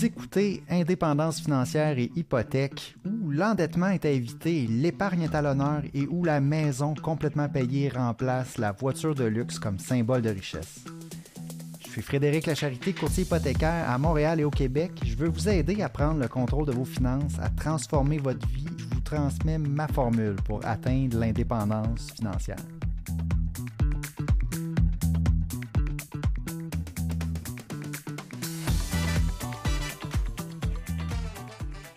Vous écoutez Indépendance financière et hypothèque, où l'endettement est à éviter, l'épargne est à l'honneur et où la maison complètement payée remplace la voiture de luxe comme symbole de richesse. Je suis Frédéric Lacharité, courtier hypothécaire à Montréal et au Québec. Je veux vous aider à prendre le contrôle de vos finances, à transformer votre vie. Je vous transmets ma formule pour atteindre l'indépendance financière.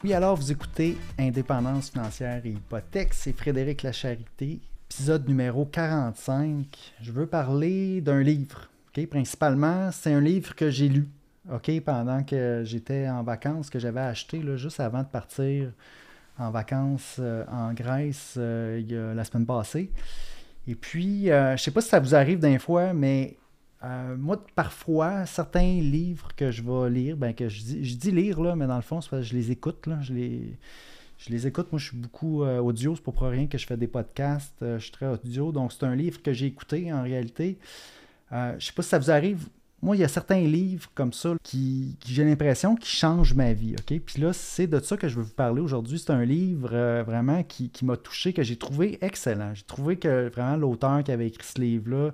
Oui, alors vous écoutez Indépendance financière et hypothèque, c'est Frédéric Lacharité, épisode numéro 45. Je veux parler d'un livre. Okay? Principalement, c'est un livre que j'ai lu pendant que j'étais en vacances, que j'avais acheté là, juste avant de partir en vacances en Grèce la semaine passée. Et puis, je ne sais pas si ça vous arrive d'un fois, mais moi, parfois, certains livres que je vais lire, que je dis lire, là, mais dans le fond, c'est parce que je les écoute. Là, je les écoute. Moi, je suis beaucoup audio. C'est pas pour rien que je fais des podcasts. Je suis très audio. Donc, c'est un livre que j'ai écouté en réalité. Je ne sais pas si ça vous arrive. Moi, il y a certains livres comme ça qui j'ai l'impression, qui changent ma vie. Okay? Puis là, c'est de ça que je veux vous parler aujourd'hui. C'est un livre vraiment qui m'a touché, que j'ai trouvé excellent. J'ai trouvé que vraiment l'auteur qui avait écrit ce livre-là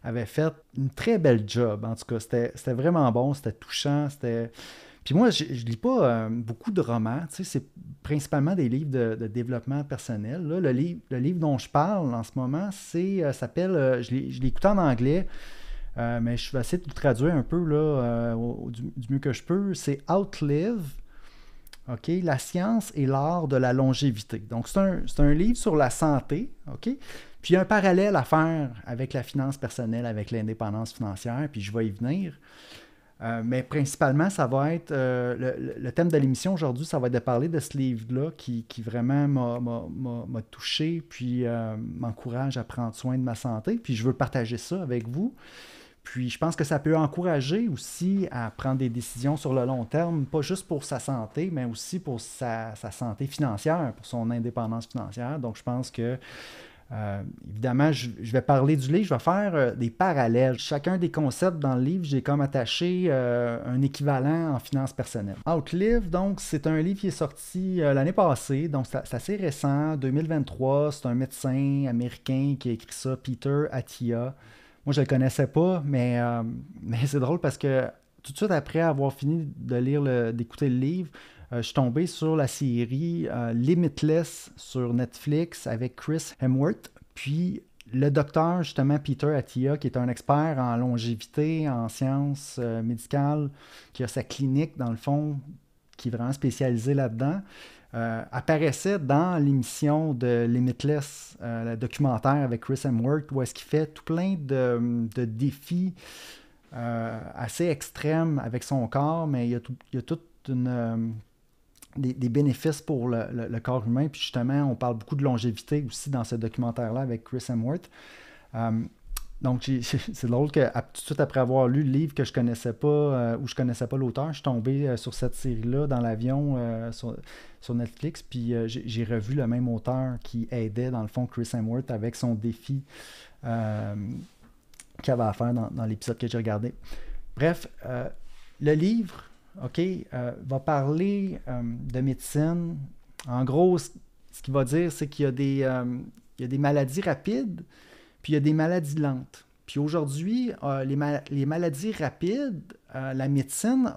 avait fait une très belle job. En tout cas, c'était vraiment bon, c'était touchant. Puis moi, je lis pas beaucoup de romans. Tu sais, c'est principalement des livres de développement personnel. Là, le livre dont je parle en ce moment, s'appelle, je l'ai écouté en anglais, mais je vais essayer de vous traduire un peu là, du mieux que je peux. C'est Outlive, la science et l'art de la longévité. Donc, c'est un livre sur la santé, Puis, il y a un parallèle à faire avec la finance personnelle, avec l'indépendance financière, puis je vais y venir. Mais principalement, ça va être le thème de l'émission aujourd'hui, ça va être de parler de ce livre-là qui vraiment m'a touché, puis m'encourage à prendre soin de ma santé. Puis, je veux partager ça avec vous. Puis, je pense que ça peut encourager aussi à prendre des décisions sur le long terme, pas juste pour sa santé, mais aussi pour sa santé financière, pour son indépendance financière. Donc, je pense que évidemment, je vais parler du livre, je vais faire des parallèles. Chacun des concepts dans le livre, j'ai comme attaché un équivalent en finance personnelle. Outlive, donc, c'est un livre qui est sorti l'année passée, donc c'est assez récent, 2023. C'est un médecin américain qui a écrit ça, Peter Attia. Moi, je ne le connaissais pas, mais c'est drôle parce que tout de suite après avoir fini d'écouter le livre, je suis tombé sur la série Limitless sur Netflix avec Chris Hemsworth. Puis le docteur, justement, Peter Attia, qui est un expert en longévité, en sciences médicales, qui a sa clinique, dans le fond, qui est vraiment spécialisée là-dedans, apparaissait dans l'émission de Limitless, le documentaire avec Chris Hemsworth, où est-ce qu'il fait tout plein de défis assez extrêmes avec son corps, mais il y a toute des bénéfices pour le corps humain. Puis justement, on parle beaucoup de longévité aussi dans ce documentaire-là avec Chris Hemsworth. Donc, c'est drôle que tout de suite après avoir lu le livre que je connaissais pas, ou je connaissais pas l'auteur, je suis tombé sur cette série-là dans l'avion sur Netflix. Puis j'ai revu le même auteur qui aidait, dans le fond, Chris Hemsworth avec son défi qu'il avait à faire dans l'épisode que j'ai regardé. Bref, le livre va parler de médecine. En gros, ce qu'il va dire, c'est qu'il y a des maladies rapides, puis il y a des maladies lentes. Puis aujourd'hui, les maladies rapides, la médecine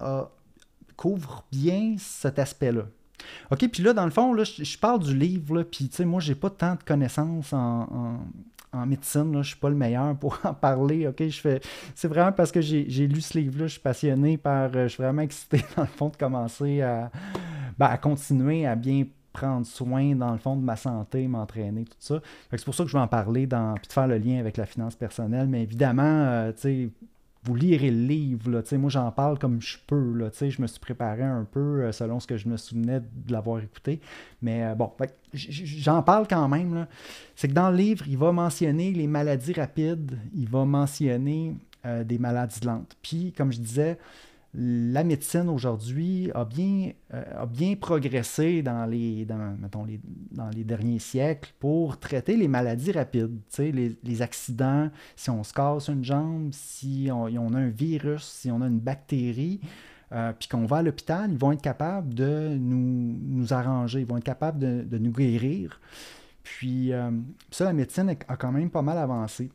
couvre bien cet aspect-là. Puis là, dans le fond, là, je parle du livre, là, puis moi, j'ai pas tant de connaissances en médecine, là, je suis pas le meilleur pour en parler, c'est vraiment parce que j'ai lu ce livre-là, je suis passionné je suis vraiment excité, dans le fond, de commencer à continuer à bien prendre soin, dans le fond, de ma santé, m'entraîner, tout ça. C'est pour ça que je vais en parler, puis de faire le lien avec la finance personnelle, mais évidemment, vous lirez le livre, là, moi j'en parle comme je peux, là, je me suis préparé un peu selon ce que je me souvenais de l'avoir écouté, mais j'en parle quand même, là. C'est que dans le livre, il va mentionner les maladies rapides, il va mentionner des maladies lentes. Puis, comme je disais, la médecine aujourd'hui a bien progressé dans les derniers siècles pour traiter les maladies rapides, les accidents, si on se casse une jambe, si on a un virus, si on a une bactérie, puis qu'on va à l'hôpital, ils vont être capables de nous arranger, ils vont être capables de nous guérir. Puis ça, la médecine a quand même pas mal avancé.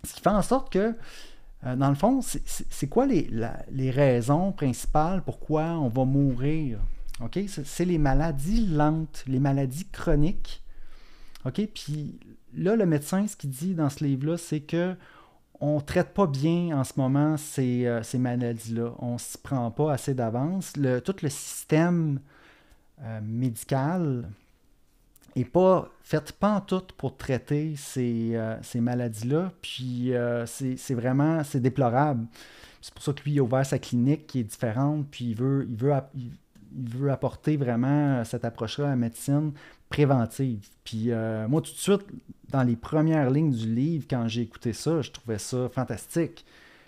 Ce qui fait en sorte que, dans le fond, c'est quoi les raisons principales pourquoi on va mourir? OK? C'est les maladies lentes, les maladies chroniques. OK? Puis là, le médecin, ce qu'il dit dans ce livre-là, c'est que on ne traite pas bien en ce moment ces maladies-là. On ne s'y prend pas assez d'avance. Tout le système médical n'est pas fait pantoute pour traiter ces maladies-là. Puis c'est déplorable. C'est pour ça que lui, il a ouvert sa clinique qui est différente. Puis il veut apporter vraiment cette approche-là à la médecine préventive. Puis moi, tout de suite, dans les premières lignes du livre, quand j'ai écouté ça, je trouvais ça fantastique.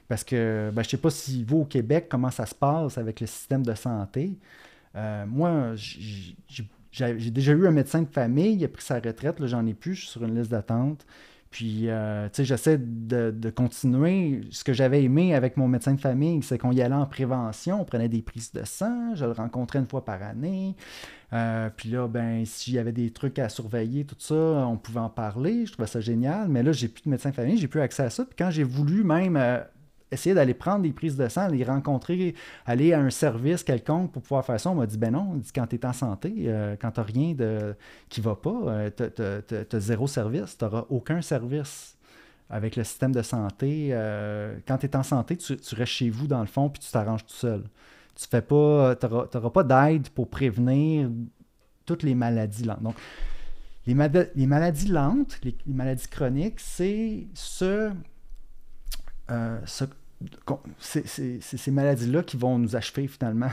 Parce que je ne sais pas si vous, au Québec, comment ça se passe avec le système de santé. Moi, j'ai déjà eu un médecin de famille, il a pris sa retraite, là, j'en ai plus, je suis sur une liste d'attente. Puis, j'essaie de continuer. Ce que j'avais aimé avec mon médecin de famille, c'est qu'on y allait en prévention, on prenait des prises de sang, je le rencontrais une fois par année. Puis là, s'il y avait des trucs à surveiller, tout ça, on pouvait en parler. Je trouvais ça génial. Mais là, j'ai plus de médecin de famille, j'ai plus accès à ça. Puis quand j'ai voulu même essayer d'aller prendre des prises de sang, les rencontrer, aller à un service quelconque pour pouvoir faire ça, on m'a dit, ben non, quand tu es en santé, quand tu n'as rien qui ne va pas, tu as zéro service, tu n'auras aucun service avec le système de santé. Quand tu es en santé, tu restes chez vous dans le fond, puis tu t'arranges tout seul. Tu n'auras pas d'aide pour prévenir toutes les maladies lentes. Donc, les maladies lentes, les maladies chroniques, c'est ces maladies-là qui vont nous achever finalement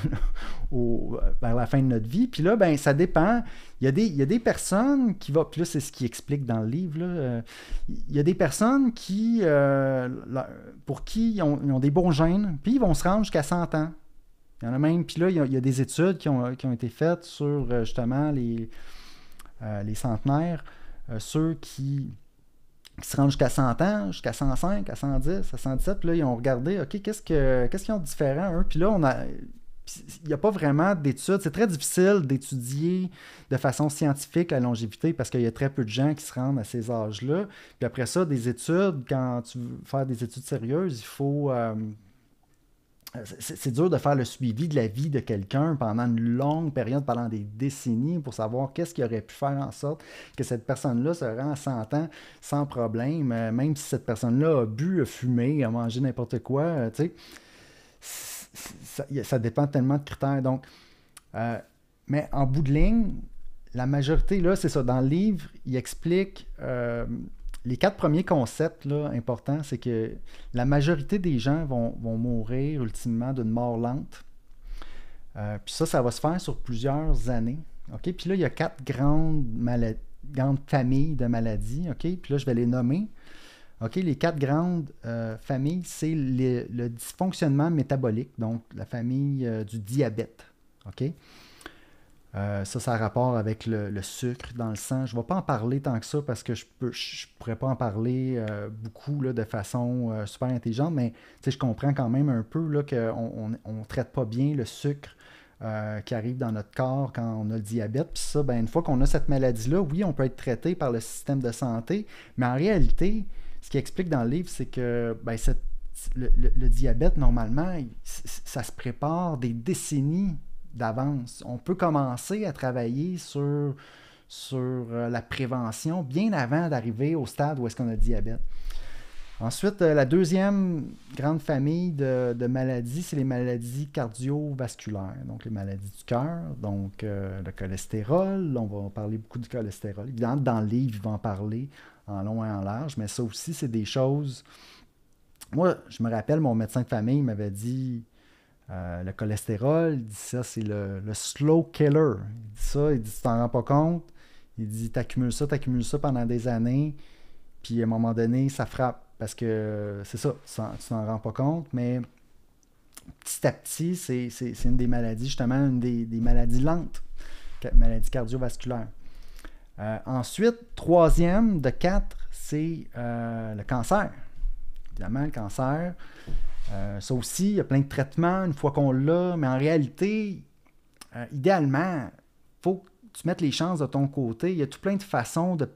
vers la fin de notre vie. Puis là, ça dépend. Il y a des personnes qui vont... Puis là, c'est ce qu'il explique dans le livre. Là, il y a des personnes pour qui ils ont des bons gènes, puis ils vont se rendre jusqu'à 100 ans. Il y en a même... Puis là, il y a des études qui ont été faites sur justement les centenaires, ceux qui se rendent jusqu'à 100 ans, jusqu'à 105, à 110, à 117. Puis là, ils ont regardé, OK, qu'est-ce qu'ils ont de différent, eux? Puis là, il n'y a pas vraiment d'études. C'est très difficile d'étudier de façon scientifique la longévité parce qu'il y a très peu de gens qui se rendent à ces âges-là. Puis après ça, des études, quand tu veux faire des études sérieuses, il faut... c'est dur de faire le suivi de la vie de quelqu'un pendant une longue période, pendant des décennies, pour savoir qu'est-ce qui aurait pu faire en sorte que cette personne-là se rend à 100 ans sans problème, même si cette personne-là a bu, a fumé, a mangé n'importe quoi, tu sais. Ça dépend tellement de critères. Donc, mais en bout de ligne, la majorité, là, c'est ça. Dans le livre, il explique... les 4 premiers concepts là, importants, c'est que la majorité des gens vont mourir ultimement d'une mort lente. Puis ça va se faire sur plusieurs années. Okay? Puis là, il y a 4 grandes familles de maladies. Okay? Puis là, je vais les nommer. Okay? Les 4 grandes familles, c'est le dysfonctionnement métabolique, donc la famille du diabète. Okay? Ça a rapport avec le sucre dans le sang. Je ne vais pas en parler tant que ça parce que je pourrais pas en parler beaucoup là, de façon super intelligente, mais je comprends quand même un peu là, qu'on ne traite pas bien le sucre qui arrive dans notre corps quand on a le diabète. Puis ça, une fois qu'on a cette maladie-là, oui, on peut être traité par le système de santé, mais en réalité, ce qu'il explique dans le livre, c'est que le diabète, normalement, ça se prépare des décennies d'avance. On peut commencer à travailler sur la prévention bien avant d'arriver au stade où est-ce qu'on a le diabète. Ensuite, la deuxième grande famille de maladies, c'est les maladies cardiovasculaires, donc les maladies du cœur, donc le cholestérol. On va parler beaucoup du cholestérol. Évidemment, dans le livre, il va en parler en long et en large, mais ça aussi, c'est des choses... Moi, je me rappelle, mon médecin de famille m'avait dit... le cholestérol, il dit ça, c'est le slow killer. Il dit ça, il dit tu t'en rends pas compte. Il dit t'accumules ça pendant des années, puis à un moment donné, ça frappe. Parce que c'est ça, tu t'en rends pas compte, mais petit à petit, c'est une des maladies, justement, une des maladies lentes, maladie cardiovasculaire. Ensuite, troisième de 4, c'est le cancer. Évidemment, le cancer. Ça aussi, il y a plein de traitements une fois qu'on l'a, mais en réalité, idéalement, il faut que tu mettes les chances de ton côté. Il y a tout plein de façons de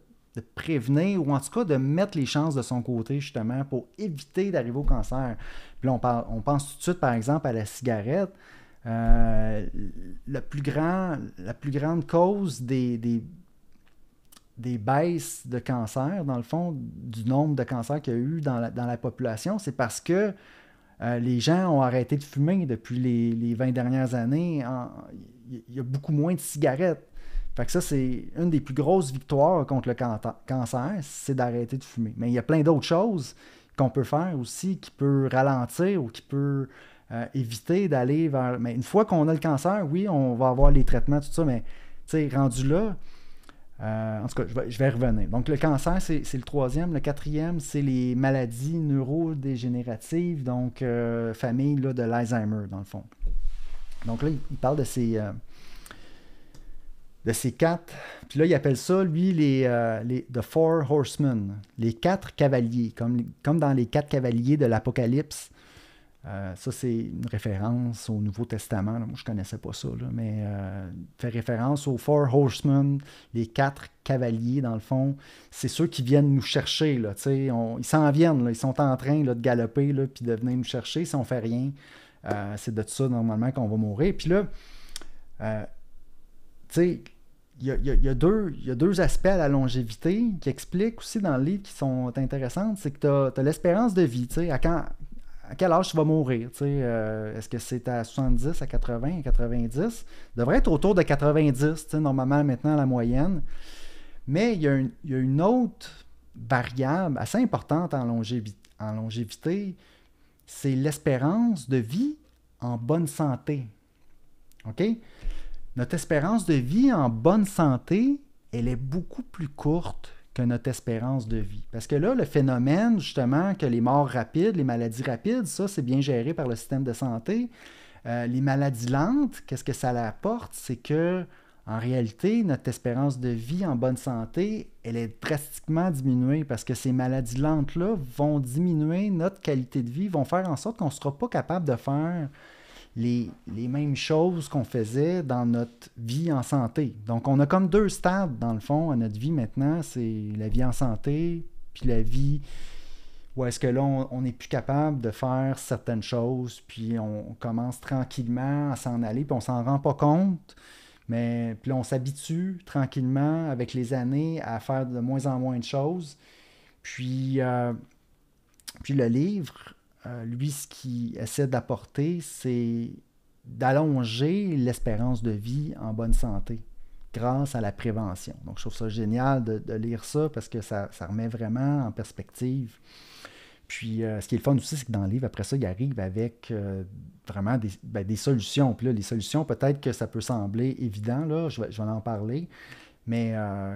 prévenir ou en tout cas de mettre les chances de son côté justement pour éviter d'arriver au cancer. Puis là, on pense tout de suite par exemple à la cigarette. La plus grande cause des baisses de cancer, dans le fond, du nombre de cancers qu'il y a eu dans la population, c'est parce que les gens ont arrêté de fumer depuis les 20 dernières années. Il y a beaucoup moins de cigarettes. Fait que ça, c'est une des plus grosses victoires contre le cancer, c'est d'arrêter de fumer. Mais il y a plein d'autres choses qu'on peut faire aussi, qui peut ralentir ou qui peut éviter d'aller vers... Mais une fois qu'on a le cancer, oui, on va avoir les traitements, tout ça, mais rendu là, en tout cas, je vais revenir. Donc, le cancer, c'est le troisième. Le quatrième, c'est les maladies neurodégénératives, donc famille là, de l'Alzheimer, dans le fond. Donc là, il parle de ces quatre. Puis là, il appelle ça, lui, The Four Horsemen, les quatre cavaliers, comme dans les quatre cavaliers de l'Apocalypse. Ça, c'est une référence au Nouveau Testament. Là. Moi, je ne connaissais pas ça, là, mais fait référence aux Four Horsemen, les quatre cavaliers, dans le fond. C'est ceux qui viennent nous chercher. Là, ils s'en viennent. Là, ils sont en train là, de galoper puis de venir nous chercher si on ne fait rien. C'est de ça, normalement, qu'on va mourir. Puis là, il y a deux aspects à la longévité qui expliquent aussi dans le livre qui sont intéressants. C'est que tu as l'espérance de vie. À quel âge tu vas mourir? Est-ce que c'est à 70, à 80, à 90? Ça devrait être autour de 90, normalement, maintenant, la moyenne. Mais il y a une autre variable assez importante en longévité, c'est l'espérance de vie en bonne santé. OK? Notre espérance de vie en bonne santé, elle est beaucoup plus courte que notre espérance de vie. Parce que là, le phénomène, justement, que les morts rapides, les maladies rapides, ça, c'est bien géré par le système de santé. Les maladies lentes, qu'est-ce que ça apporte? C'est que, en réalité, notre espérance de vie en bonne santé, elle est drastiquement diminuée parce que ces maladies lentes-là vont diminuer notre qualité de vie, vont faire en sorte qu'on ne sera pas capable de faire les mêmes choses qu'on faisait dans notre vie en santé. Donc, on a comme deux stades, dans le fond, à notre vie maintenant. C'est la vie en santé, puis la vie où est-ce que là, on n'est plus capable de faire certaines choses, puis on commence tranquillement à s'en aller, puis on s'en rend pas compte, mais puis là, on s'habitue tranquillement, avec les années, à faire de moins en moins de choses. Puis le livre... lui, ce qu'il essaie d'apporter, c'est d'allonger l'espérance de vie en bonne santé grâce à la prévention. Donc, je trouve ça génial de lire ça parce que ça remet vraiment en perspective. Puis, ce qui est le fun aussi, c'est que dans le livre, après ça, il arrive avec vraiment des solutions. Puis là, les solutions, peut-être que ça peut sembler évident, là, je vais en parler. Mais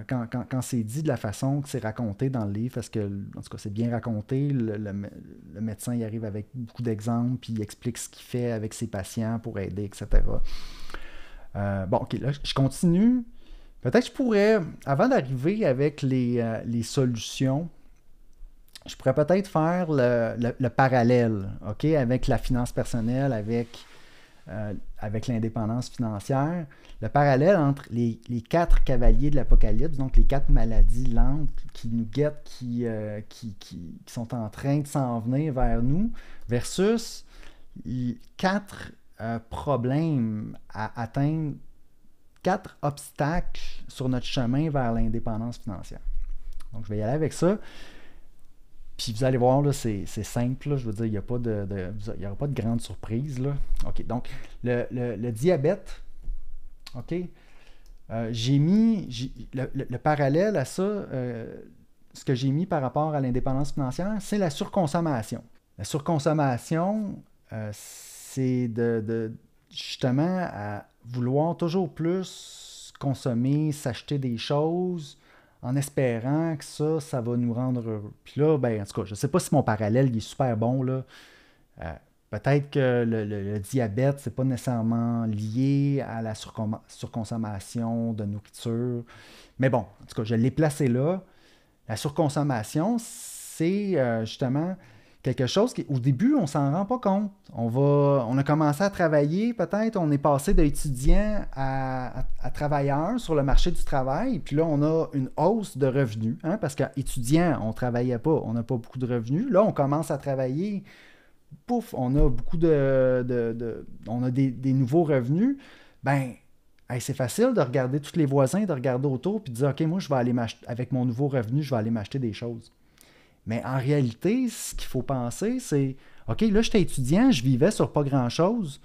quand c'est dit de la façon que c'est raconté dans le livre, parce que, en tout cas, c'est bien raconté, le médecin il arrive avec beaucoup d'exemples, puis il explique ce qu'il fait avec ses patients pour aider, etc. Bon, OK, là, je continue. Peut-être que je pourrais, avant d'arriver avec les solutions, je pourrais peut-être faire le parallèle, OK, avec la finance personnelle, avec l'indépendance financière, le parallèle entre les quatre cavaliers de l'Apocalypse, donc les quatre maladies lentes qui nous guettent, qui sont en train de s'en venir vers nous, versus quatre problèmes à atteindre, quatre obstacles sur notre chemin vers l'indépendance financière. Donc, je vais y aller avec ça. Puis vous allez voir, là, c'est simple. Là, je veux dire, il n'y aura pas de grande surprise. Là. OK, donc, le diabète, OK, j'ai mis le parallèle à ça, ce que j'ai mis par rapport à l'indépendance financière, c'est la surconsommation. La surconsommation, c'est justement à vouloir toujours plus consommer, s'acheter des choses, en espérant que ça va nous rendre heureux. Puis là, ben, en tout cas, je ne sais pas si mon parallèle il est super bon, là. Peut-être que le diabète, c'est pas nécessairement lié à la surconsommation de nourriture. Mais bon, en tout cas, je l'ai placé là. La surconsommation, c'est justement quelque chose qui, au début, on s'en rend pas compte. On a commencé à travailler, peut-être, on est passé d'étudiant à travailleur sur le marché du travail, puis là, on a une hausse de revenus, hein, parce qu'étudiant, on travaillait pas, on n'a pas beaucoup de revenus. Là, on commence à travailler, pouf, on a beaucoup on a des nouveaux revenus. Ben, hey, c'est facile de regarder tous les voisins, de regarder autour, puis de dire, OK, moi, je vais aller m'acheter, avec mon nouveau revenu, je vais aller m'acheter des choses. Mais en réalité, ce qu'il faut penser, c'est, OK, là, j'étais étudiant, je vivais sur pas grand-chose.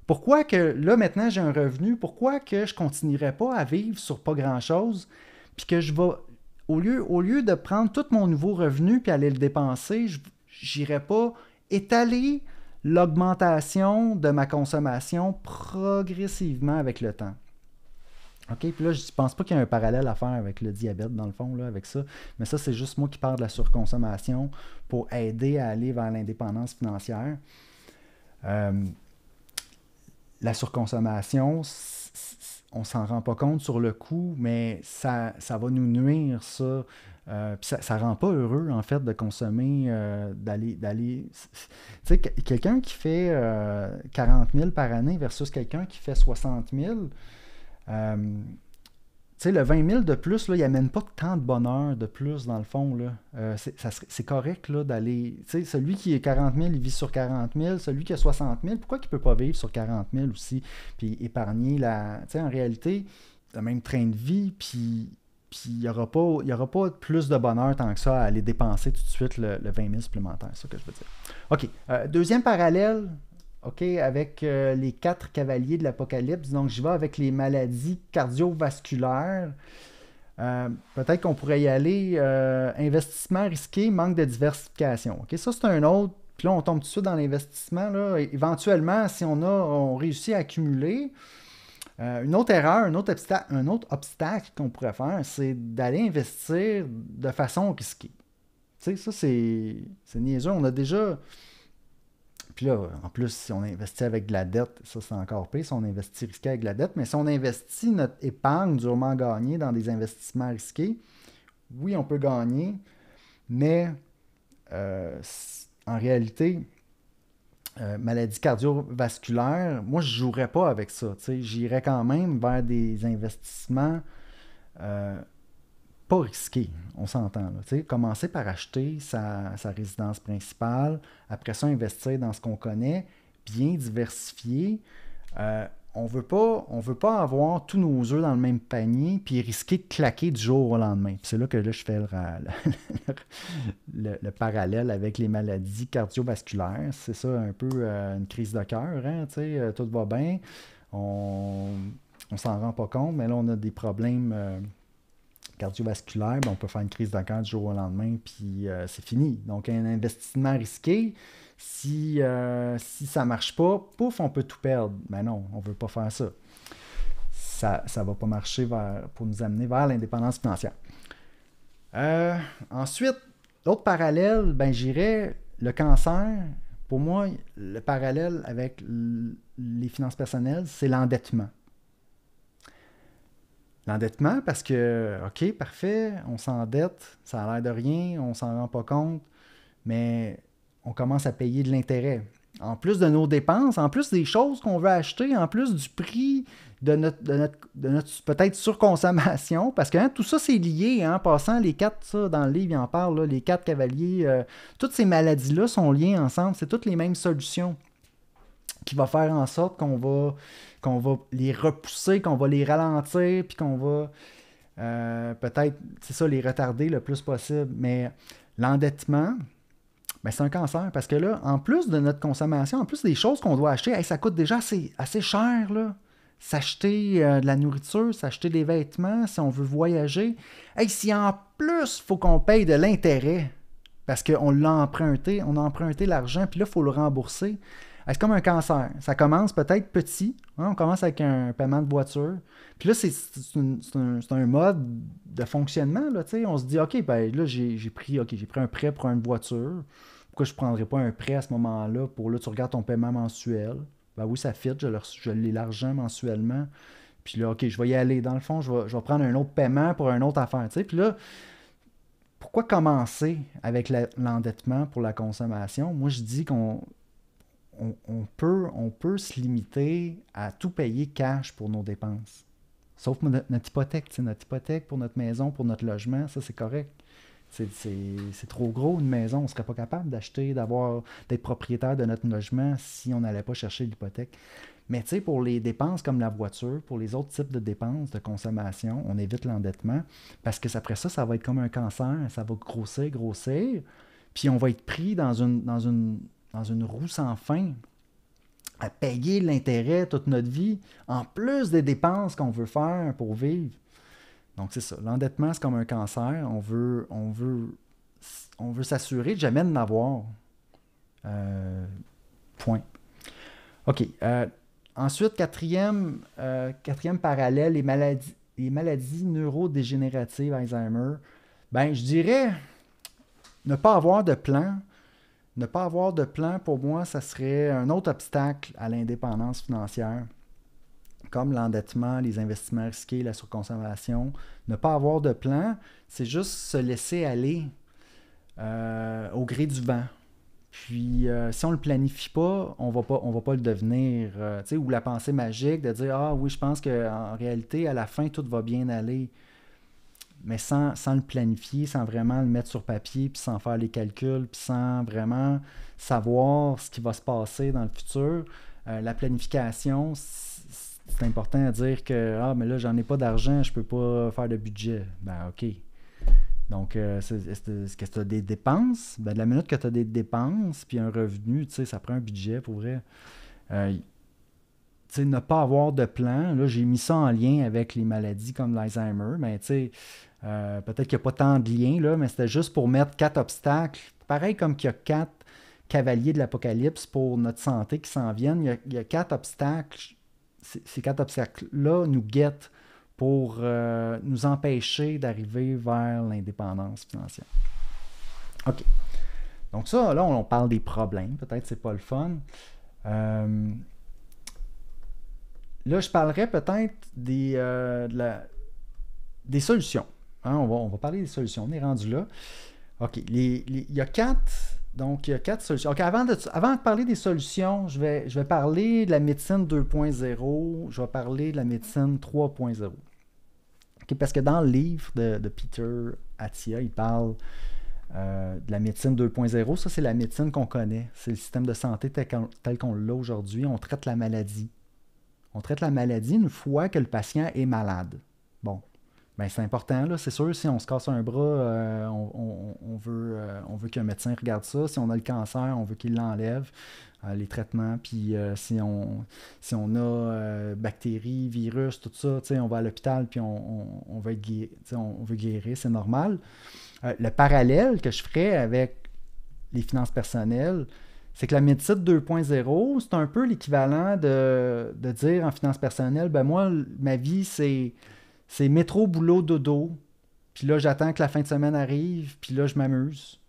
Pourquoi que là, maintenant, j'ai un revenu, pourquoi que je continuerais pas à vivre sur pas grand-chose, puis que je vais, au lieu de prendre tout mon nouveau revenu puis aller le dépenser, j'irais pas étaler l'augmentation de ma consommation progressivement avec le temps. OK, puis là, je ne pense pas qu'il y a un parallèle à faire avec le diabète, dans le fond, là, avec ça. Mais ça, c'est juste moi qui parle de la surconsommation pour aider à aller vers l'indépendance financière. La surconsommation, on s'en rend pas compte sur le coup, mais ça va nous nuire, ça. Puis ça rend pas heureux, en fait, de consommer, d'aller... Tu sais, quelqu'un qui fait 40 000 par année versus quelqu'un qui fait 60 000, tu sais, le 20 000 de plus, là, il n'amène pas tant de bonheur de plus, dans le fond. Là. C'est correct là, d'aller... Tu sais, celui qui est 40 000, il vit sur 40 000. Celui qui a 60 000, pourquoi il ne peut pas vivre sur 40 000 aussi? Puis épargner la... Tu sais, en réalité, le même train de vie, puis il n'y aura pas plus de bonheur tant que ça à aller dépenser tout de suite le 20 000 supplémentaire. C'est ça que je veux dire. OK. Deuxième parallèle, OK, avec les 4 cavaliers de l'Apocalypse. Donc, je vais avec les maladies cardiovasculaires. Peut-être qu'on pourrait y aller. Investissement risqué, manque de diversification. OK, ça, c'est un autre. Puis là, on tombe tout de suite dans l'investissement. Là. Éventuellement, si on réussit à accumuler, une autre erreur, un autre obstacle qu'on pourrait faire, c'est d'aller investir de façon risquée. Tu sais, ça, c'est niaiseux. On a déjà... Puis là, en plus, si on investit avec de la dette, ça c'est encore pire, si on investit risqué avec de la dette, mais si on investit notre épargne durement gagnée dans des investissements risqués, oui, on peut gagner, mais en réalité, maladie cardiovasculaire, moi je ne jouerais pas avec ça. J'irais quand même vers des investissements pas risqué, on s'entend. Là, commencer par acheter sa résidence principale, après ça, investir dans ce qu'on connaît, bien diversifier. On ne veut pas avoir tous nos œufs dans le même panier puis risquer de claquer du jour au lendemain. Puis c'est là que je fais le parallèle avec les maladies cardiovasculaires. C'est ça un peu une crise de cœur. Hein, tout va bien. On s'en rend pas compte, mais là, on a des problèmes... cardiovasculaire, ben on peut faire une crise de cœur du jour au lendemain, puis c'est fini. Donc, un investissement risqué, si ça ne marche pas, pouf, on peut tout perdre. Mais non, on ne veut pas faire ça. Ça ne va pas marcher pour nous amener vers l'indépendance financière. Ensuite, l'autre parallèle, ben, j'irais le cancer. Pour moi, le parallèle avec les finances personnelles, c'est l'endettement. L'endettement, parce que, OK, parfait, on s'endette, ça a l'air de rien, on s'en rend pas compte, mais on commence à payer de l'intérêt. En plus de nos dépenses, en plus des choses qu'on veut acheter, en plus du prix de notre peut-être surconsommation, parce que hein, tout ça, c'est lié, hein, en passant, les 4, ça, dans le livre, il en parle, là, les 4 cavaliers, toutes ces maladies-là sont liées ensemble, c'est toutes les mêmes solutions qui va faire en sorte qu'on va les repousser, qu'on va les ralentir, puis qu'on va peut-être, c'est ça, les retarder le plus possible. Mais l'endettement, ben, c'est un cancer, parce que là, en plus de notre consommation, en plus des choses qu'on doit acheter, ça coûte déjà assez cher, là. S'acheter de la nourriture, s'acheter des vêtements, si on veut voyager. Si en plus, il faut qu'on paye de l'intérêt, parce qu'on l'a emprunté, on a emprunté l'argent, puis là, il faut le rembourser. C'est comme un cancer. Ça commence peut-être petit. Hein, on commence avec un paiement de voiture. Puis là, c'est un mode de fonctionnement. Là, on se dit, OK, ben là, j'ai pris un prêt pour une voiture. Pourquoi je ne prendrais pas un prêt à ce moment-là pour là, tu regardes ton paiement mensuel. Ben oui, ça fit, je l'ai l'argent mensuellement. Puis là, OK, je vais y aller. Dans le fond, je vais prendre un autre paiement pour une autre affaire. Puis là, pourquoi commencer avec l'endettement pour la consommation? Moi, je dis on peut se limiter à tout payer cash pour nos dépenses. Sauf notre hypothèque, notre hypothèque pour notre maison, pour notre logement, ça c'est correct. C'est trop gros une maison, on ne serait pas capable d'acheter, d'être propriétaire de notre logement si on n'allait pas chercher l'hypothèque. Mais tu sais, pour les dépenses comme la voiture, pour les autres types de dépenses de consommation, on évite l'endettement parce que après ça, ça va être comme un cancer, ça va grossir, grossir, puis on va être pris dans une roue sans fin à payer l'intérêt toute notre vie, en plus des dépenses qu'on veut faire pour vivre. Donc c'est ça, l'endettement c'est comme un cancer, on veut s'assurer de jamais d'en avoir. Point. OK. Ensuite, quatrième parallèle, les maladies neurodégénératives, Alzheimer. Ben, je dirais ne pas avoir de plan. Ne pas avoir de plan, pour moi, ça serait un autre obstacle à l'indépendance financière, comme l'endettement, les investissements risqués, la surconsommation. Ne pas avoir de plan, c'est juste se laisser aller au gré du vent. Puis, si on ne le planifie pas, on va pas le devenir. Ou la pensée magique de dire ah oui, je pense qu'en réalité, à la fin, tout va bien aller. Mais sans le planifier, sans vraiment le mettre sur papier, puis sans faire les calculs, puis sans vraiment savoir ce qui va se passer dans le futur. La planification, c'est important à dire que ah, mais là, j'en ai pas d'argent, je peux pas faire de budget. Ben, OK. Donc, est-ce que tu as des dépenses? Ben, de la minute que tu as des dépenses puis un revenu, tu sais, ça prend un budget pour vrai. Tu sais, ne pas avoir de plan, là, j'ai mis ça en lien avec les maladies comme l'Alzheimer, mais tu sais, peut-être qu'il n'y a pas tant de liens, là, mais c'était juste pour mettre 4 obstacles. Pareil comme qu'il y a 4 cavaliers de l'Apocalypse pour notre santé qui s'en viennent, il y a 4 obstacles. Ces 4 obstacles-là nous guettent pour nous empêcher d'arriver vers l'indépendance financière. OK. Donc ça, là, on parle des problèmes. Peut-être que c'est pas le fun. Là, je parlerai peut-être des solutions. Hein, on va parler des solutions. On est rendu là. OK. Il y a 4... Donc, il y a 4 solutions. OK, avant de parler des solutions, je vais parler de la médecine 2.0. Je vais parler de la médecine 3.0. Okay, parce que dans le livre de Peter Attia, il parle de la médecine 2.0. Ça, c'est la médecine qu'on connaît. C'est le système de santé tel qu'on l'a aujourd'hui. On traite la maladie. On traite la maladie une fois que le patient est malade. Bon, ben c'est important, là. C'est sûr, si on se casse un bras, on veut qu'un médecin regarde ça. Si on a le cancer, on veut qu'il l'enlève, les traitements. Puis si on a bactéries, virus, tout ça, on va à l'hôpital puis on veut on veut guérir, c'est normal. Le parallèle que je ferais avec les finances personnelles, c'est que la médecine 2.0, c'est un peu l'équivalent de dire en finances personnelles, ben moi, ma vie, c'est métro, boulot, dodo. Puis là, j'attends que la fin de semaine arrive, puis là, je m'amuse.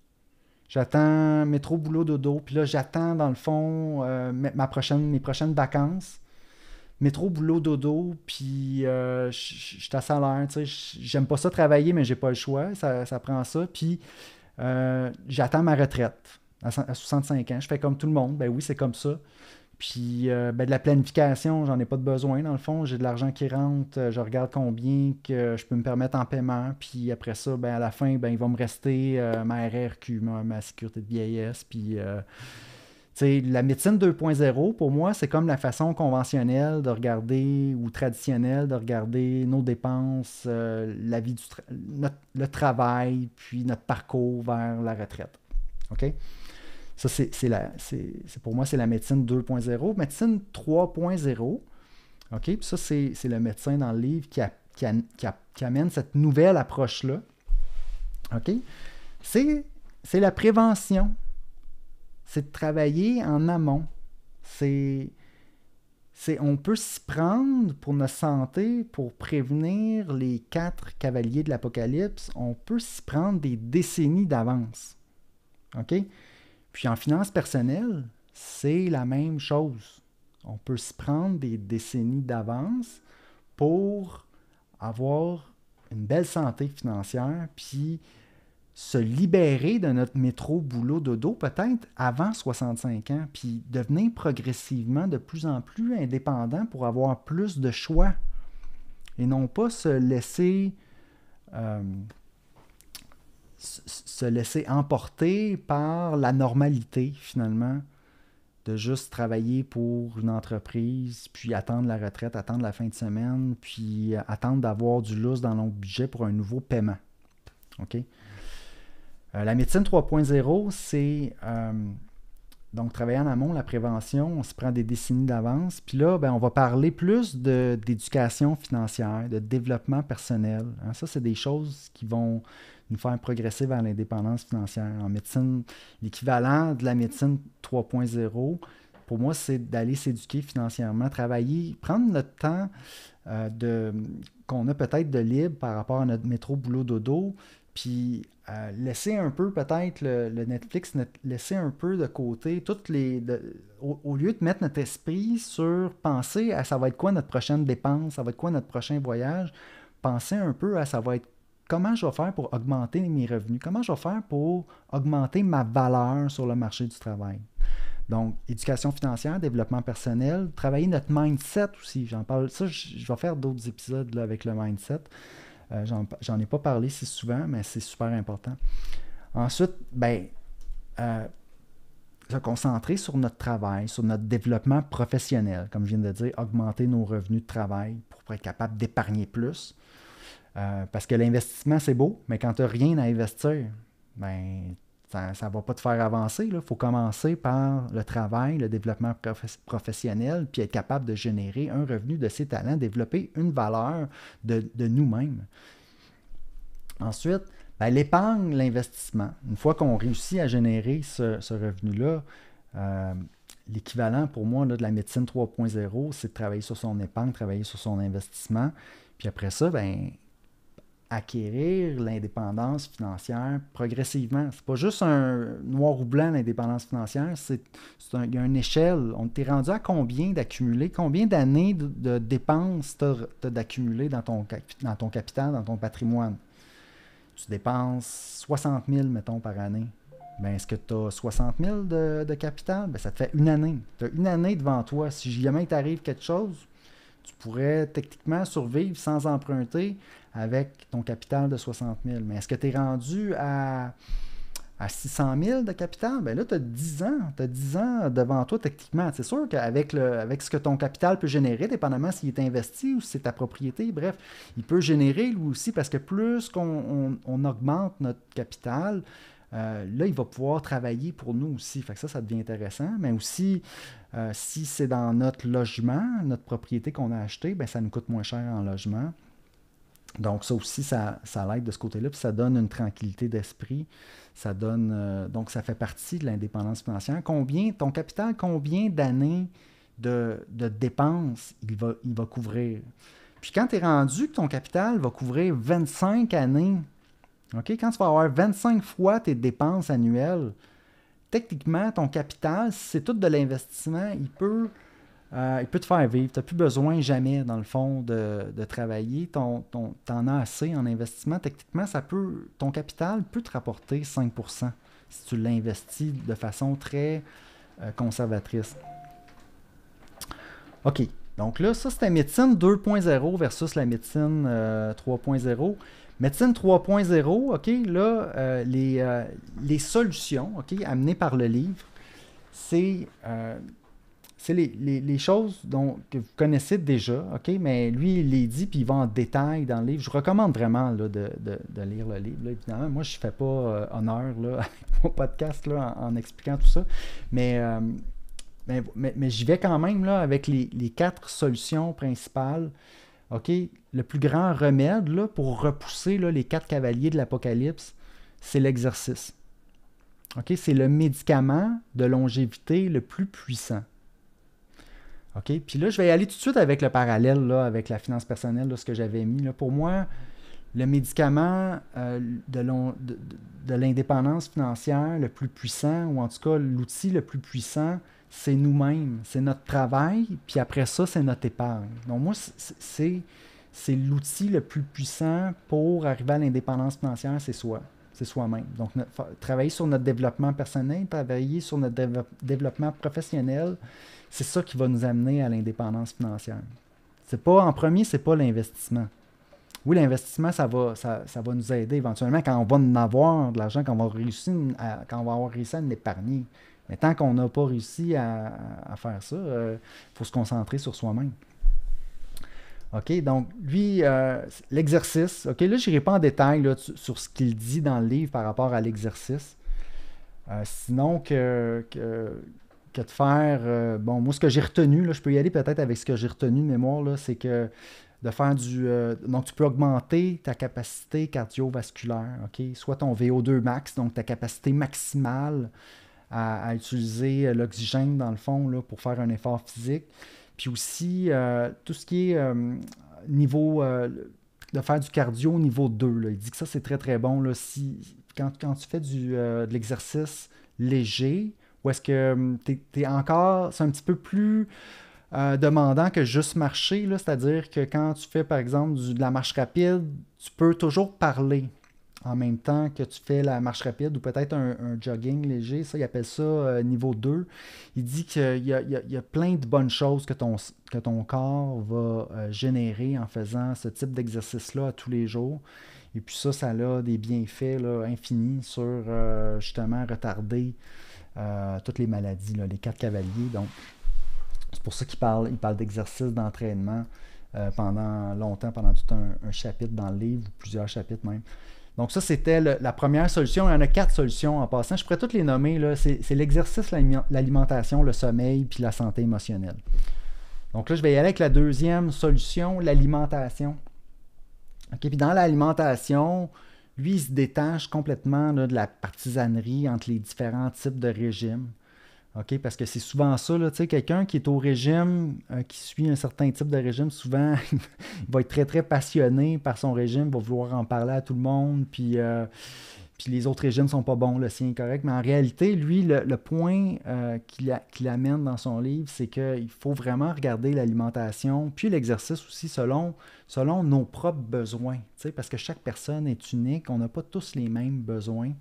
J'attends métro, boulot, dodo. Puis là, j'attends, dans le fond, mes prochaines vacances. Métro, boulot, dodo. Puis je suis à salaire. J'aime pas ça travailler, mais j'ai pas le choix. Ça prend ça. Puis j'attends ma retraite à 65 ans. Je fais comme tout le monde. Ben oui, c'est comme ça. Puis de la planification, j'en ai pas de besoin dans le fond. J'ai de l'argent qui rentre, je regarde combien que je peux me permettre en paiement. Puis après ça, à la fin, il va me rester ma RRQ, ma sécurité de vieillesse. Puis la médecine 2.0, pour moi, c'est comme la façon conventionnelle de regarder ou traditionnelle de regarder nos dépenses, la vie le travail, puis notre parcours vers la retraite. OK? Ça, pour moi, c'est la médecine 2.0. Médecine 3.0, OK? Puis ça, c'est le médecin dans le livre qui amène cette nouvelle approche-là. OK? C'est la prévention. C'est de travailler en amont. On peut s'y prendre pour notre santé, pour prévenir les 4 cavaliers de l'Apocalypse. On peut s'y prendre des décennies d'avance. OK? Puis en finance personnelle, c'est la même chose. On peut se prendre des décennies d'avance pour avoir une belle santé financière, puis se libérer de notre métro, boulot, dodo, peut-être avant 65 ans, puis devenir progressivement de plus en plus indépendant pour avoir plus de choix et non pas se laisser emporter par la normalité, finalement, de juste travailler pour une entreprise, puis attendre la retraite, attendre la fin de semaine, puis attendre d'avoir du lousse dans notre budget pour un nouveau paiement. OK? La médecine 3.0, c'est donc travailler en amont, la prévention, on se prend des décennies d'avance. Puis là, on va parler plus d'éducation financière, de développement personnel. Hein. Ça, c'est des choses qui vont nous faire progresser vers l'indépendance financière. En médecine, l'équivalent de la médecine 3.0, pour moi, c'est d'aller s'éduquer financièrement, travailler, prendre notre temps qu'on a peut-être de libre par rapport à notre métro, boulot, dodo, puis laisser un peu peut-être le Netflix, laisser un peu de côté au lieu de mettre notre esprit sur penser à ça va être quoi notre prochaine dépense, ça va être quoi notre prochain voyage, penser un peu à ça va être comment je vais faire pour augmenter mes revenus, comment je vais faire pour augmenter ma valeur sur le marché du travail. Donc, éducation financière, développement personnel, travailler notre mindset aussi. J'en parle, ça, je vais faire d'autres épisodes là, avec le mindset. J'en ai pas parlé si souvent, mais c'est super important. Ensuite, se concentrer sur notre travail, sur notre développement professionnel, comme je viens de dire, augmenter nos revenus de travail pour être capable d'épargner plus. Parce que l'investissement, c'est beau, mais quand tu n'as rien à investir, ça ne va pas te faire avancer. Il faut commencer par le travail, le développement professionnel, puis être capable de générer un revenu de ses talents, développer une valeur de nous-mêmes. Ensuite, l'épargne, l'investissement. Une fois qu'on réussit à générer ce revenu-là, l'équivalent pour moi là, de la médecine 3.0, c'est de travailler sur son épargne, travailler sur son investissement. Puis après ça, acquérir l'indépendance financière progressivement. C'est pas juste un noir ou blanc, l'indépendance financière, il y a une échelle. On t'est rendu à combien d'accumuler, combien d'années de dépenses t'as d'accumuler dans ton capital, dans ton patrimoine. Tu dépenses 60 000, mettons, par année. Est-ce que tu as 60 000 de capital? Ça te fait une année. Tu as une année devant toi. Si jamais il t'arrive quelque chose, tu pourrais techniquement survivre sans emprunter avec ton capital de 60 000. Mais est-ce que tu es rendu à 600 000 de capital? Là, tu as 10 ans. Tu as 10 ans devant toi, techniquement. C'est sûr qu'avec ce que ton capital peut générer, dépendamment s'il est investi ou si c'est ta propriété, bref, il peut générer lui aussi parce que plus qu'on augmente notre capital, là, il va pouvoir travailler pour nous aussi. Fait que ça devient intéressant. Mais aussi, si c'est dans notre logement, notre propriété qu'on a achetée, ça nous coûte moins cher en logement. Donc, ça aussi, ça l'aide de ce côté-là. Puis ça donne une tranquillité d'esprit. Ça donne. Donc, ça fait partie de l'indépendance financière. Ton capital, combien d'années de dépenses il va couvrir? Puis quand tu es rendu que ton capital va couvrir 25 années, OK? Quand tu vas avoir 25 fois tes dépenses annuelles, techniquement, ton capital, si c'est tout de l'investissement, il peut te faire vivre. Tu n'as plus besoin jamais, dans le fond, de travailler. T'en as assez en investissement. Techniquement, ton capital peut te rapporter 5% si tu l'investis de façon très conservatrice. OK. Donc là, ça, c'était médecine 2.0 versus la médecine 3.0. Médecine 3.0, OK, là, les solutions, OK, amenées par le livre, c'est les choses que vous connaissez déjà, OK, mais lui, il les dit, puis il va en détail dans le livre. Je vous recommande vraiment là, de lire le livre. Là, évidemment, moi, je ne fais pas honneur là, avec mon podcast là, en expliquant tout ça, mais j'y vais quand même là, avec les 4 solutions principales. OK, le plus grand remède là, pour repousser là, les 4 cavaliers de l'Apocalypse, c'est l'exercice. OK, c'est le médicament de longévité le plus puissant. OK, puis là, je vais aller tout de suite avec le parallèle là, avec la finance personnelle, là, ce que j'avais mis. Là. Pour moi, le médicament de l'indépendance financière le plus puissant, ou en tout cas l'outil le plus puissant, c'est nous-mêmes, c'est notre travail, puis après ça, c'est notre épargne. Donc moi, c'est l'outil le plus puissant pour arriver à l'indépendance financière, c'est soi. c'est soi-même. Donc, travailler sur notre développement personnel, travailler sur notre développement professionnel, c'est ça qui va nous amener à l'indépendance financière. C'est pas, en premier, c'est pas l'investissement. Oui, l'investissement, ça va nous aider éventuellement quand on va en avoir de l'argent, quand on va avoir réussi à en épargner. Mais tant qu'on n'a pas réussi à faire ça, il faut se concentrer sur soi-même. OK, donc lui, l'exercice, OK, là, je n'irai pas en détail là, sur ce qu'il dit dans le livre par rapport à l'exercice. Sinon que de faire, bon, moi, ce que j'ai retenu, là, je peux y aller peut-être avec ce que j'ai retenu de mémoire, là, c'est que de faire donc, tu peux augmenter ta capacité cardiovasculaire, OK? Soit ton VO2 max, donc ta capacité maximale à utiliser l'oxygène, dans le fond, là, pour faire un effort physique. Puis aussi, tout ce qui est niveau de faire du cardio niveau 2. Là. Il dit que ça, c'est très, très bon. Là, quand tu fais de l'exercice léger, ou est-ce que t'es encore, c'est un petit peu plus demandant que juste marcher, là, c'est-à-dire que quand tu fais, par exemple, de la marche rapide, tu peux toujours parler en même temps que tu fais la marche rapide ou peut-être un jogging léger. Ça, il appelle ça niveau 2. Il dit qu'il y a plein de bonnes choses que ton corps va générer en faisant ce type d'exercice-là tous les jours. Et puis ça a des bienfaits là, infinis sur justement retarder toutes les maladies, là, les 4 cavaliers. Donc, c'est pour ça qu'il parle d'exercice, d'entraînement pendant longtemps, pendant tout un chapitre dans le livre, ou plusieurs chapitres même. Donc ça, c'était la première solution. Il y en a 4 solutions en passant. Je pourrais toutes les nommer. Là. C'est l'exercice, l'alimentation, le sommeil, puis la santé émotionnelle. Donc là, je vais y aller avec la deuxième solution, l'alimentation. Okay, puis dans l'alimentation, lui, il se détache complètement là, de la partisanerie entre les différents types de régimes. Okay, parce que c'est souvent ça, là, quelqu'un qui est au régime, qui suit un certain type de régime, souvent, il va être très, très passionné par son régime, va vouloir en parler à tout le monde, puis les autres régimes ne sont pas bons, le sien est correct. Mais en réalité, lui, le point qu'il amène dans son livre, c'est qu'il faut vraiment regarder l'alimentation, puis l'exercice aussi selon nos propres besoins, parce que chaque personne est unique, on n'a pas tous les mêmes besoins.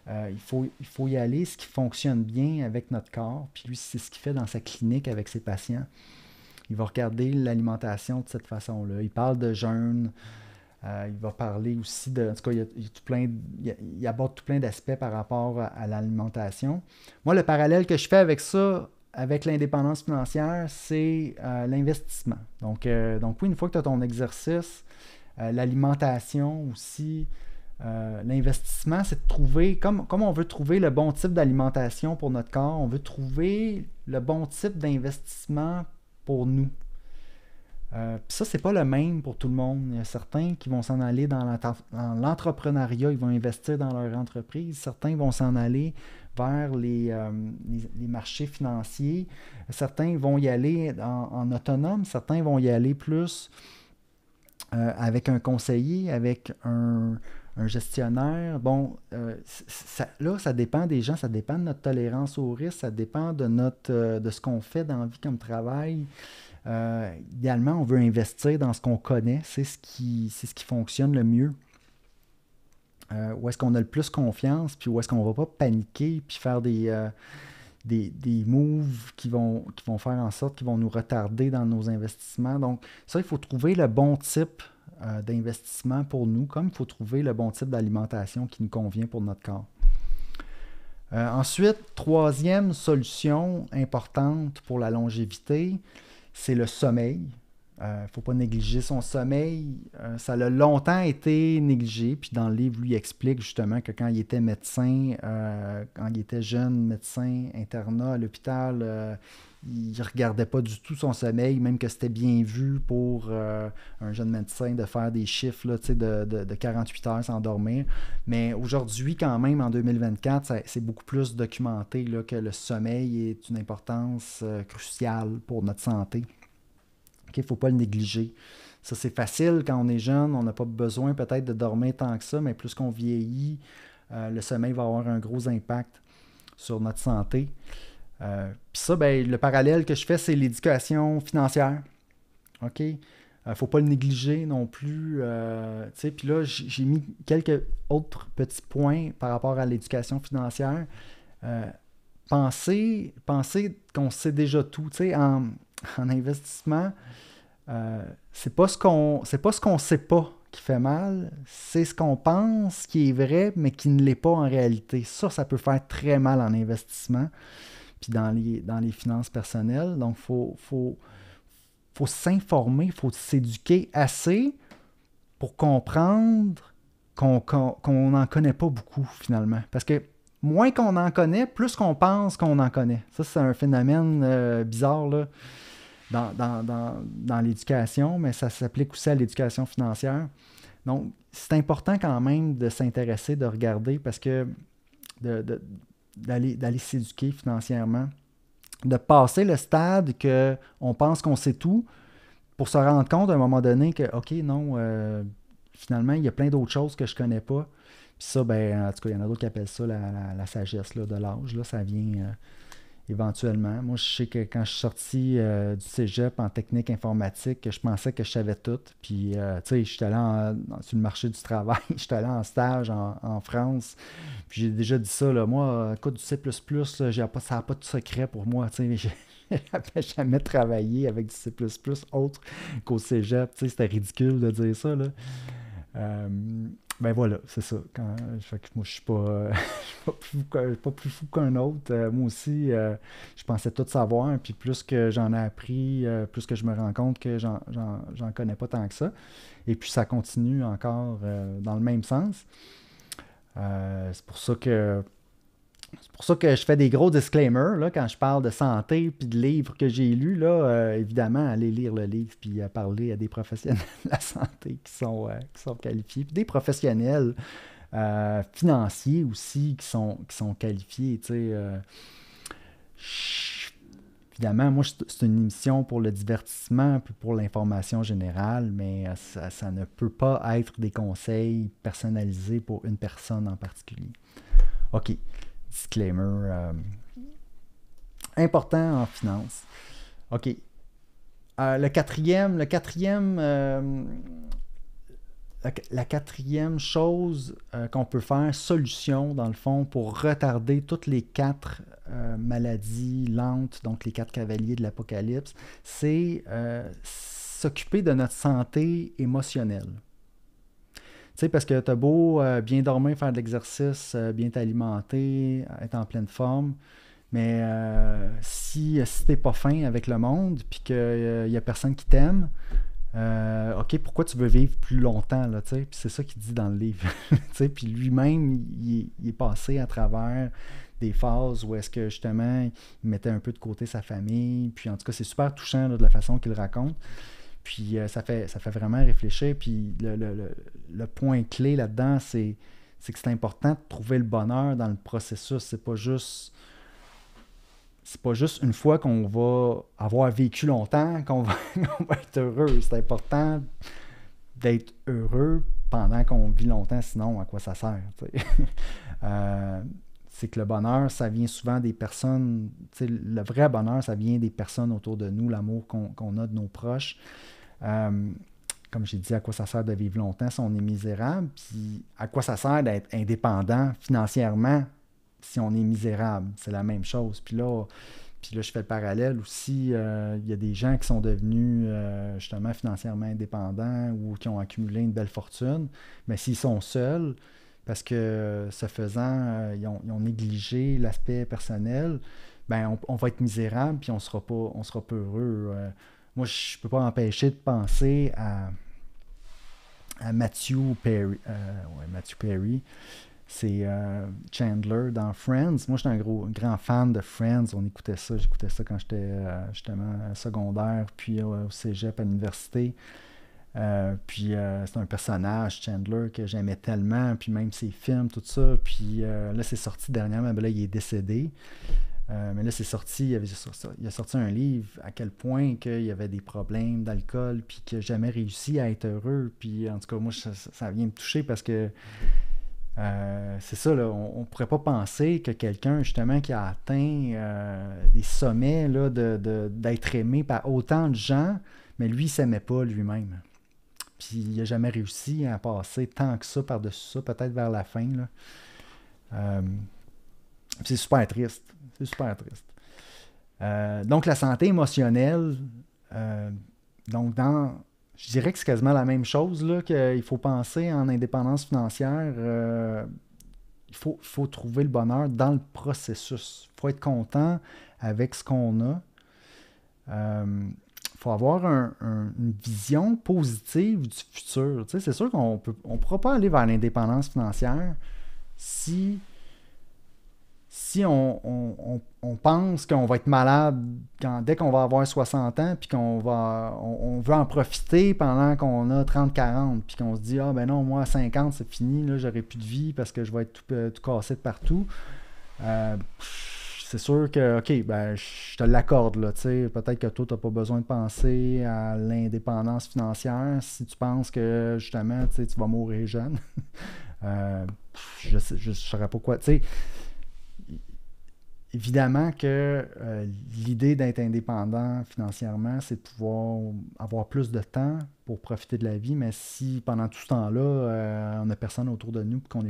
Il faut y aller, ce qui fonctionne bien avec notre corps. Puis lui, c'est ce qu'il fait dans sa clinique avec ses patients. Il va regarder l'alimentation de cette façon-là. Il parle de jeûne. Il va parler aussi de... En tout cas, il aborde tout plein d'aspects par rapport à l'alimentation. Moi, le parallèle que je fais avec ça, avec l'indépendance financière, c'est l'investissement. Donc oui, une fois que tu as ton exercice, l'alimentation aussi... l'investissement, c'est de trouver, comme on veut trouver le bon type d'alimentation pour notre corps, on veut trouver le bon type d'investissement pour nous. Ça, c'est pas le même pour tout le monde. Il y a certains qui vont s'en aller dans l'entrepreneuriat, ils vont investir dans leur entreprise. Certains vont s'en aller vers les marchés financiers. Certains vont y aller en autonome. Certains vont y aller plus avec un conseiller, avec un gestionnaire. Bon, ça dépend des gens, ça dépend de notre tolérance au risque, ça dépend de ce qu'on fait dans la vie comme travail. Idéalement, on veut investir dans ce qu'on connaît, c'est ce qui fonctionne le mieux. Où est-ce qu'on a le plus confiance, puis où est-ce qu'on ne va pas paniquer, puis faire des moves qui vont faire en sorte qu'ils vont nous retarder dans nos investissements. Donc, ça, il faut trouver le bon type d'investissement pour nous, comme il faut trouver le bon type d'alimentation qui nous convient pour notre corps. Ensuite, troisième solution importante pour la longévité, c'est le sommeil. Il ne faut pas négliger son sommeil. Ça a longtemps été négligé. Puis dans le livre, lui, il explique justement que quand il était médecin, quand il était jeune médecin, internat à l'hôpital, il ne regardait pas du tout son sommeil, même que c'était bien vu pour un jeune médecin de faire des chiffres là, de 48 heures sans dormir. Mais aujourd'hui, quand même, en 2024, c'est beaucoup plus documenté là, que le sommeil est une importance cruciale pour notre santé. Il ne faut pas le négliger. Ça, c'est facile quand on est jeune, on n'a pas besoin peut-être de dormir tant que ça, mais plus qu'on vieillit, le sommeil va avoir un gros impact sur notre santé. Puis ça, ben, le parallèle que je fais, c'est l'éducation financière. OK? Faut pas le négliger non plus. Tu sais, puis là, j'ai mis quelques autres petits points par rapport à l'éducation financière. Euh, Pensez qu'on sait déjà tout. Tu sais, en investissement, c'est pas ce qu'on sait pas qui fait mal, c'est ce qu'on pense qui est vrai, mais qui ne l'est pas en réalité. Ça peut faire très mal en investissement, puis dans les finances personnelles. Donc, faut s'informer, il faut s'éduquer assez pour comprendre qu'on n'en connaît pas beaucoup, finalement. Parce que moins qu'on en connaît, plus qu'on pense qu'on en connaît. Ça, c'est un phénomène bizarre, là, dans l'éducation, mais ça s'applique aussi à l'éducation financière. Donc, c'est important quand même de s'intéresser, de regarder, parce que d'aller s'éduquer financièrement, de passer le stade qu'on pense qu'on sait tout, pour se rendre compte à un moment donné que, OK, non, finalement, il y a plein d'autres choses que je connais pas. Puis ça, ben, en tout cas, il y en a d'autres qui appellent ça la sagesse là, de l'âge. Là, ça vient éventuellement. Moi, je sais que quand je suis sorti du cégep en technique informatique, je pensais que je savais tout. Puis, tu sais, j'étais allé sur le marché du travail, j'étais allé en stage en France. Puis, j'ai déjà dit ça, là, moi, écoute, du C++, là, ça n'a pas de secret pour moi. Tu sais, j'avais jamais travaillé avec du C++ autre qu'au cégep. Tu sais, c'était ridicule de dire ça, là. Ben voilà, c'est ça. Fait que moi, je suis pas, pas plus fou qu'un autre. Moi aussi, je pensais tout savoir. Puis plus que j'en ai appris, plus que je me rends compte que j'en connais pas tant que ça. Et puis ça continue encore dans le même sens. C'est pour ça que je fais des gros disclaimers là, quand je parle de santé puis de livres que j'ai lus. Là, évidemment, allez lire le livre puis parler à des professionnels de la santé qui sont qualifiés. Puis des professionnels financiers aussi qui sont qualifiés. Évidemment, moi, c'est une émission pour le divertissement puis pour l'information générale, mais ça ne peut pas être des conseils personnalisés pour une personne en particulier. OK. Disclaimer important en finance. OK. La quatrième chose qu'on peut faire, solution dans le fond, pour retarder toutes les 4 maladies lentes, donc les 4 cavaliers de l'Apocalypse, c'est s'occuper de notre santé émotionnelle. Tu sais, parce que t'as beau bien dormir, faire de l'exercice, bien t'alimenter, être en pleine forme, mais si t'es pas fin avec le monde, puis qu'il y a personne qui t'aime, OK, pourquoi tu veux vivre plus longtemps, là, tu sais? Puis c'est ça qu'il dit dans le livre. Tu sais, puis lui-même, il est passé à travers des phases où est-ce que, justement, il mettait un peu de côté sa famille, puis en tout cas, c'est super touchant là, de la façon qu'il raconte. Puis ça fait vraiment réfléchir. Puis le point clé là-dedans, c'est que c'est important de trouver le bonheur dans le processus. C'est pas juste une fois qu'on va avoir vécu longtemps qu'on va être heureux. C'est important d'être heureux pendant qu'on vit longtemps, sinon à quoi ça sert? C'est que le bonheur, ça vient souvent des personnes, le vrai bonheur, ça vient des personnes autour de nous, l'amour qu'on a de nos proches. Comme j'ai dit, à quoi ça sert de vivre longtemps si on est misérable, puis à quoi ça sert d'être indépendant financièrement si on est misérable? C'est la même chose. Puis là, je fais le parallèle aussi. Il y a des gens qui sont devenus justement financièrement indépendants ou qui ont accumulé une belle fortune, mais s'ils sont seuls, parce que ce faisant, ils ont négligé l'aspect personnel, ben on va être misérable puis on sera pas heureux. Moi, je peux pas m'empêcher de penser à Matthew Perry. Matthew Perry. C'est Chandler dans Friends. Moi, j'étais un grand fan de Friends. J'écoutais ça quand j'étais justement secondaire, puis au cégep à l'université. Puis c'est un personnage, Chandler, que j'aimais tellement, puis même ses films, tout ça. Puis là, c'est sorti dernièrement, ben là, il est décédé. Mais là, c'est sorti, il a sorti un livre à quel point qu'il y avait des problèmes d'alcool, puis qu'il n'a jamais réussi à être heureux. Puis en tout cas, moi, ça vient me toucher parce que c'est ça, là, on ne pourrait pas penser que quelqu'un, justement, qui a atteint des sommets là, d'être aimé par autant de gens, mais lui, il ne s'aimait pas lui-même. Puis il n'a jamais réussi à passer tant que ça par-dessus ça, peut-être vers la fin. Là. C'est super triste. C'est super triste. Donc, la santé émotionnelle, donc je dirais que c'est quasiment la même chose là, qu'il faut penser en indépendance financière. Il faut trouver le bonheur dans le processus. Il faut être content avec ce qu'on a. Il faut avoir une vision positive du futur. Tu sais, c'est sûr qu'on ne pourra pas aller vers l'indépendance financière si on pense qu'on va être malade dès qu'on va avoir 60 ans, puis qu'on veut en profiter pendant qu'on a 30-40, puis qu'on se dit « Ah ben non, moi à 50, c'est fini, là, j'aurai plus de vie parce que je vais être tout cassé de partout. » C'est sûr que, OK, ben je te l'accorde, là, tu sais, peut-être que toi, tu n'as pas besoin de penser à l'indépendance financière si tu penses que, justement, tu vas mourir jeune. Je ne saurais pas quoi, tu sais. Évidemment que l'idée d'être indépendant financièrement, c'est de pouvoir avoir plus de temps pour profiter de la vie, mais si pendant tout ce temps-là, on n'a personne autour de nous et qu'on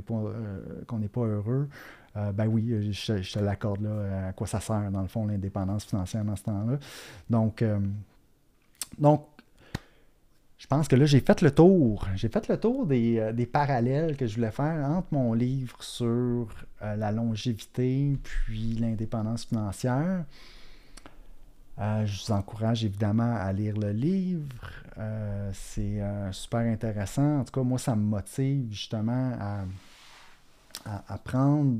n'est pas heureux, ben oui, je te l'accorde là, à quoi ça sert dans le fond l'indépendance financière dans ce temps-là. Donc je pense que là, j'ai fait le tour. J'ai fait le tour des parallèles que je voulais faire entre mon livre sur la longévité puis l'indépendance financière. Je vous encourage évidemment à lire le livre. C'est super intéressant. En tout cas, moi, ça me motive justement à prendre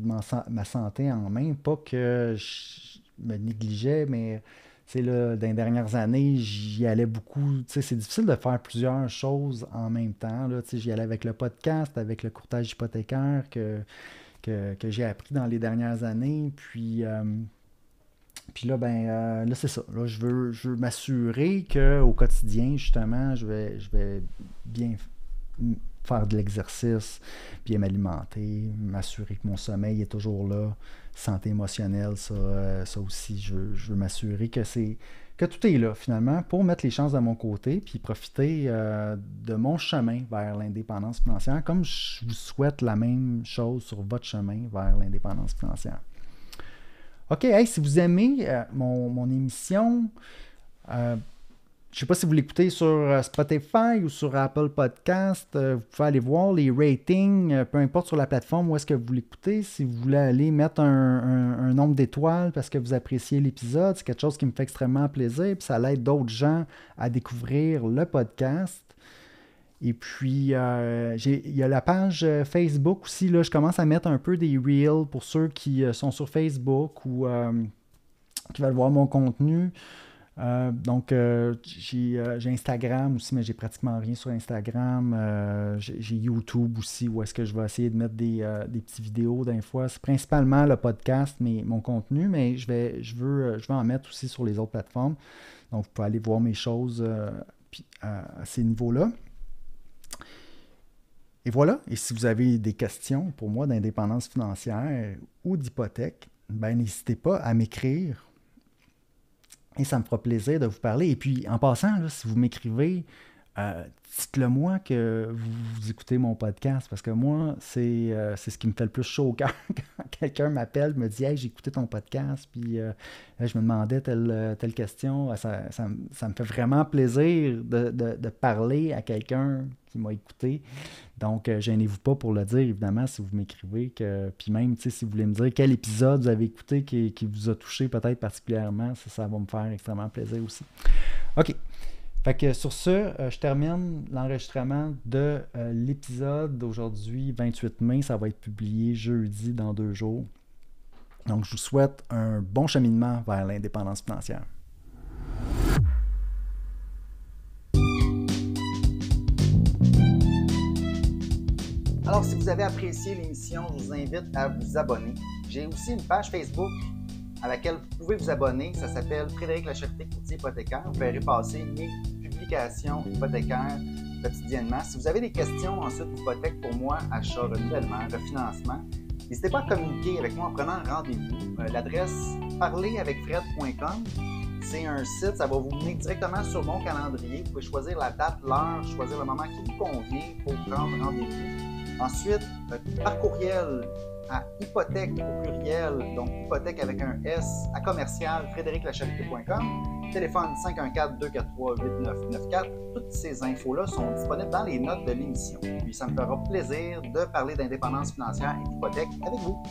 ma santé en main. Pas que je me négligeais, mais... Là, dans les dernières années, j'y allais beaucoup. C'est difficile de faire plusieurs choses en même temps. Là. J'y allais avec le podcast, avec le courtage hypothécaire que j'ai appris dans les dernières années. Puis là, là, c'est ça. Là, je veux m'assurer qu'au quotidien, justement, je vais bien faire de l'exercice, bien m'alimenter, m'assurer que mon sommeil est toujours là. Santé émotionnelle, ça aussi, je veux m'assurer que tout est là, finalement, pour mettre les chances de mon côté, puis profiter de mon chemin vers l'indépendance financière, comme je vous souhaite la même chose sur votre chemin vers l'indépendance financière. OK, hey, si vous aimez mon émission, je ne sais pas si vous l'écoutez sur Spotify ou sur Apple Podcast. Vous pouvez aller voir les ratings, peu importe sur la plateforme où est-ce que vous l'écoutez. Si vous voulez aller mettre un nombre d'étoiles parce que vous appréciez l'épisode, c'est quelque chose qui me fait extrêmement plaisir. Puis ça aide d'autres gens à découvrir le podcast. Et puis, il y a la page Facebook aussi. Là, je commence à mettre un peu des reels pour ceux qui sont sur Facebook ou qui veulent voir mon contenu. Donc, j'ai Instagram aussi, mais j'ai pratiquement rien sur Instagram. J'ai YouTube aussi, où est-ce que je vais essayer de mettre des petites vidéos d'un fois. C'est principalement le podcast, mon contenu, mais je veux en mettre aussi sur les autres plateformes. Donc, vous pouvez aller voir mes choses à ces niveaux-là. Et voilà. Et si vous avez des questions pour moi d'indépendance financière ou d'hypothèque, n'hésitez pas à m'écrire. Et ça me fera plaisir de vous parler. Et puis, en passant, là, si vous m'écrivez, dites-le moi que vous écoutez mon podcast. Parce que moi, c'est ce qui me fait le plus chaud au cœur. Quand quelqu'un m'appelle, me dit « Hey, j'ai écouté ton podcast. » Puis, je me demandais telle question. Ça me fait vraiment plaisir de parler à quelqu'un qui m'a écouté. Donc, gênez-vous pas pour le dire, évidemment, si vous m'écrivez. Puis même, si vous voulez me dire quel épisode vous avez écouté qui vous a touché peut-être particulièrement, ça va me faire extrêmement plaisir aussi. OK. Fait que sur ce, je termine l'enregistrement de l'épisode d'aujourd'hui, 28 mai. Ça va être publié jeudi dans 2 jours. Donc, je vous souhaite un bon cheminement vers l'indépendance financière. Alors, si vous avez apprécié l'émission, je vous invite à vous abonner. J'ai aussi une page Facebook à laquelle vous pouvez vous abonner. Ça s'appelle Frédéric Lachèreté, courtier hypothécaire. Vous verrez passer mes publications hypothécaires quotidiennement. Si vous avez des questions ensuite d'hypothèque pour moi, achat, renouvellement, refinancement, n'hésitez pas à communiquer avec moi en prenant un rendez-vous. L'adresse parleravecfred.com. C'est un site, ça va vous mener directement sur mon calendrier. Vous pouvez choisir la date, l'heure, choisir le moment qui vous convient pour prendre rendez-vous. Ensuite, par courriel à hypothèque au pluriel, donc hypothèque avec un S, à commercial frédériclacharité.com. Téléphone 514-243-8994. Toutes ces infos-là sont disponibles dans les notes de l'émission. Puis ça me fera plaisir de parler d'indépendance financière et d'hypothèque avec vous.